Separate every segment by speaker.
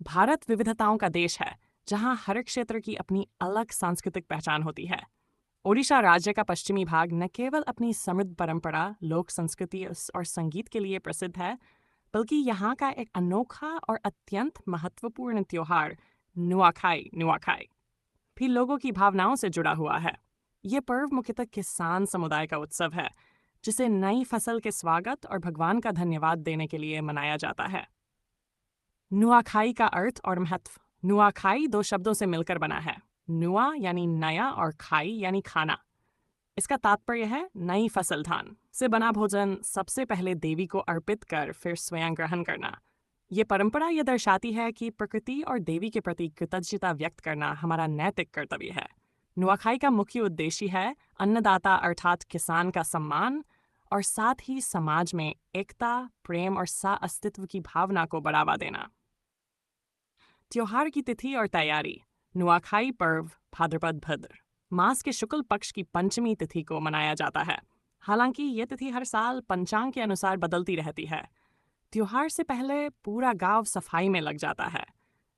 Speaker 1: भारत विविधताओं का देश है, जहां हर क्षेत्र की अपनी अलग सांस्कृतिक पहचान होती है। ओडिशा राज्य का पश्चिमी भाग न केवल अपनी समृद्ध परंपरा, लोक संस्कृति और संगीत के लिए प्रसिद्ध है, बल्कि यहाँ का एक अनोखा और अत्यंत महत्वपूर्ण त्योहार नुआखाई नुआखाई भी लोगों की भावनाओं से जुड़ा हुआ है। ये पर्व मुख्यतः किसान समुदाय का उत्सव है, जिसे नई फसल के स्वागत और भगवान का धन्यवाद देने के लिए मनाया जाता है। नुआखाई का अर्थ और महत्व। नुआखाई दो शब्दों से मिलकर बना है। नुआ यानी नया और खाई यानी खाना। इसका तात्पर्य है नई फसल धान से बना भोजन सबसे पहले देवी को अर्पित कर फिर स्वयं ग्रहण करना। ये परंपरा ये दर्शाती है कि प्रकृति और देवी के प्रति कृतज्ञता व्यक्त करना हमारा नैतिक कर्तव्य है। नुआखाई का मुख्य उद्देश्य है अन्नदाता अर्थात किसान का सम्मान और साथ ही समाज में एकता, प्रेम और सह अस्तित्व की भावना को बढ़ावा देना। त्योहार की तिथि और तैयारी। नुआखाई पर्व भाद्रपद भद्र मास के शुक्ल पक्ष की पंचमी तिथि को मनाया जाता है। हालांकि ये तिथि हर साल पंचांग के अनुसार बदलती रहती है। त्योहार से पहले पूरा गांव सफाई में लग जाता है।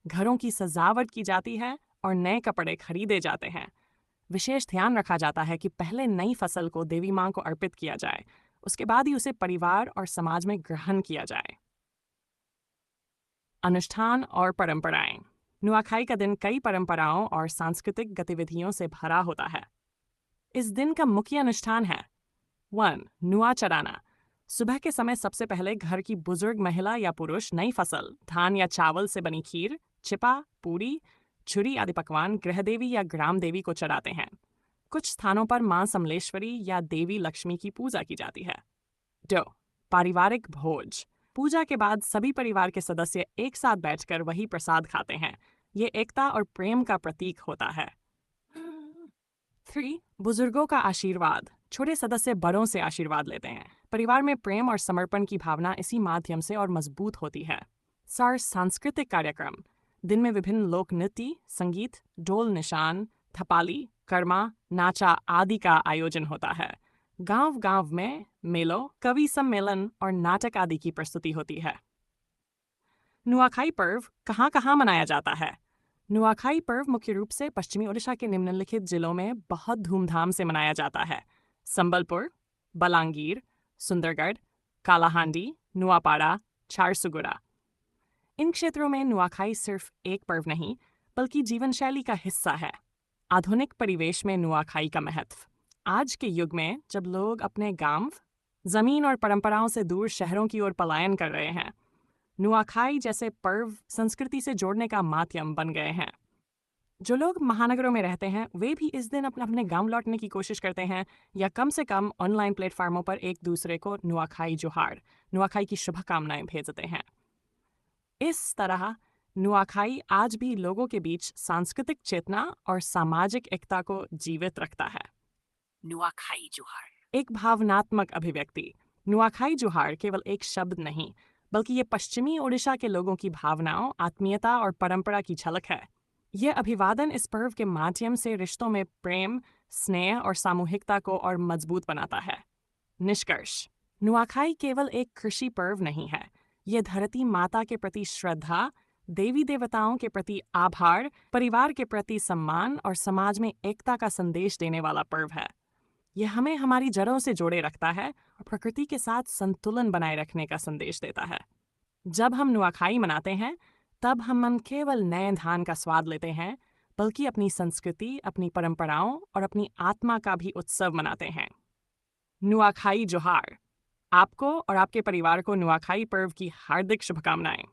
Speaker 1: घरों की सजावट की जाती है और नए कपड़े खरीदे जाते हैं। विशेष ध्यान रखा जाता है कि पहले नई फसल को देवी मां को अर्पित किया जाए, उसके बाद ही उसे परिवार और समाज में ग्रहण किया जाए। अनुष्ठान और परंपराएं। नुआखाई का दिन कई परंपराओं और सांस्कृतिक गतिविधियों से भरा होता है। इस दिन का मुख्य अनुष्ठान है 1. नुआ चढ़ाना। सुबह के समय सबसे पहले घर की बुजुर्ग महिला या पुरुष नई फसल, धान या चावल से बनी खीर, चिपा, पूरी, छुरी आदि पकवान गृह देवी या ग्राम देवी को चढ़ाते हैं। कुछ स्थानों पर मां समलेश्वरी या देवी लक्ष्मी की पूजा की जाती है। 2. पारिवारिक भोज। पूजा के बाद सभी परिवार के सदस्य एक साथ बैठकर वही प्रसाद खाते हैं। ये एकता और प्रेम का प्रतीक होता है। 3. बुजुर्गों का आशीर्वाद। छोटे सदस्य बड़ों से आशीर्वाद लेते हैं। परिवार में प्रेम और समर्पण की भावना इसी माध्यम से और मजबूत होती है। सांस्कृतिक कार्यक्रम। दिन में विभिन्न लोक नृत्य, संगीत, ढोल निशान, थपाली, कर्मा, नाचा आदि का आयोजन होता है। गांव-गांव में मेलों, कवि सम्मेलन और नाटक आदि की प्रस्तुति होती है। नुआखाई पर्व कहाँ-कहाँ मनाया जाता है? नुआखाई पर्व मुख्य रूप से पश्चिमी ओडिशा के निम्नलिखित जिलों में बहुत धूमधाम से मनाया जाता है। संबलपुर, बलांगीर, सुंदरगढ़, कालाहांडी, नुआपाड़ा, झारसुगुड़ा। इन क्षेत्रों में नुआखाई सिर्फ एक पर्व नहीं, बल्कि जीवन शैली का हिस्सा है। आधुनिक परिवेश में नुआखाई का महत्व। आज के युग में जब लोग अपने गांव, जमीन और परंपराओं से दूर शहरों की ओर पलायन कर रहे हैं, नुआखाई जैसे पर्व संस्कृति से जोड़ने का माध्यम बन गए हैं। जो लोग महानगरों में रहते हैं, वे भी इस दिन अपने अपने गांव लौटने की कोशिश करते हैं या कम से कम ऑनलाइन प्लेटफॉर्मों पर एक दूसरे को नुआखाई जोहार, नुआखाई की शुभकामनाएं भेजते हैं। इस तरह नुआखाई आज भी लोगों के बीच सांस्कृतिक चेतना और सामाजिक एकता को जीवित रखता है। नुआखाई जोहार एक भावनात्मक अभिव्यक्ति। नुआखाई जोहार केवल एक शब्द नहीं, बल्कि ये पश्चिमी ओडिशा के लोगों की भावनाओं, आत्मीयता और परंपरा की झलक है। यह अभिवादन इस पर्व के माध्यम से रिश्तों में प्रेम, स्नेह और सामूहिकता को और मजबूत बनाता है। निष्कर्ष। नुआखाई केवल एक कृषि पर्व नहीं है। यह धरती माता के प्रति श्रद्धा, देवी देवताओं के प्रति आभार, परिवार के प्रति सम्मान और समाज में एकता का संदेश देने वाला पर्व है। यह हमें हमारी जड़ों से जोड़े रखता है और प्रकृति के साथ संतुलन बनाए रखने का संदेश देता है। जब हम नुआखाई मनाते हैं, तब हम न केवल नए धान का स्वाद लेते हैं, बल्कि अपनी संस्कृति, अपनी परंपराओं और अपनी आत्मा का भी उत्सव मनाते हैं। नुआखाई जोहार। आपको और आपके परिवार को नुआखाई पर्व की हार्दिक शुभकामनाएं।